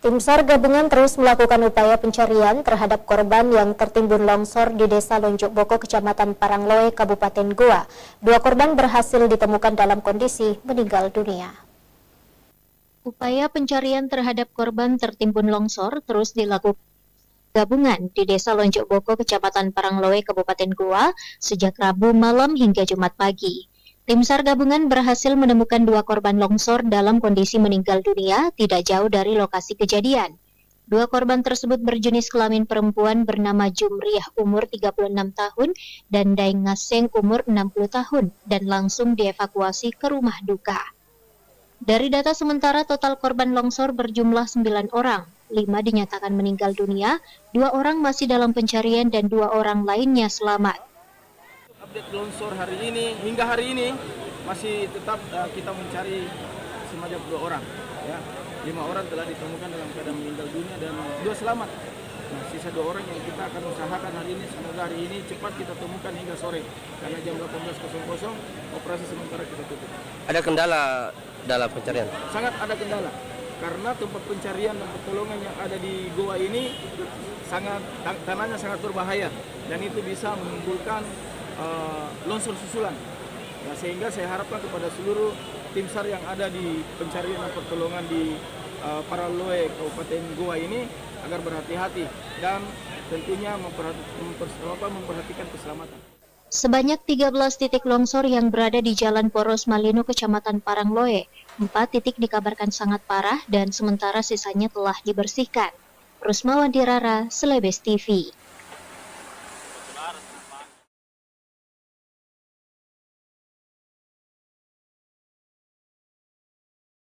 Tim SAR gabungan terus melakukan upaya pencarian terhadap korban yang tertimbun longsor di Desa Lonjok Boko, Kecamatan Parangloe, Kabupaten Goa. Dua korban berhasil ditemukan dalam kondisi meninggal dunia. Upaya pencarian terhadap korban tertimbun longsor terus dilakukan gabungan di Desa Lonjok Boko, Kecamatan Parangloe, Kabupaten Goa sejak Rabu malam hingga Jumat pagi. Tim SAR gabungan berhasil menemukan dua korban longsor dalam kondisi meninggal dunia tidak jauh dari lokasi kejadian. Dua korban tersebut berjenis kelamin perempuan bernama Jumriah umur 36 tahun dan Daeng Ngaseng umur 60 tahun dan langsung dievakuasi ke rumah duka. Dari data sementara total korban longsor berjumlah 9 orang, 5 dinyatakan meninggal dunia, 2 orang masih dalam pencarian dan 2 orang lainnya selamat. Update longsor hari ini, hingga hari ini masih tetap kita mencari sebanyak 2 orang. Ya. 5 orang telah ditemukan dalam keadaan meninggal dunia dan 2 selamat. Nah, sisa 2 orang yang kita akan usahakan hari ini, semoga hari ini cepat kita temukan hingga sore. Karena jam 18.00 operasi sementara kita tutup. Ada kendala dalam pencarian? Sangat ada kendala. Karena tempat pencarian dan pertolongan yang ada di Goa ini tanahnya sangat berbahaya dan itu bisa menimbulkan longsor susulan. Nah, sehingga saya harapkan kepada seluruh tim SAR yang ada di pencarian dan pertolongan di Parangloe, Kabupaten Goa ini agar berhati-hati dan tentunya memperhatikan keselamatan. Sebanyak 13 titik longsor yang berada di Jalan Poros Malino, Kecamatan Parangloe. 4 titik dikabarkan sangat parah dan sementara sisanya telah dibersihkan. Rusmawan Dirara, Selebes TV.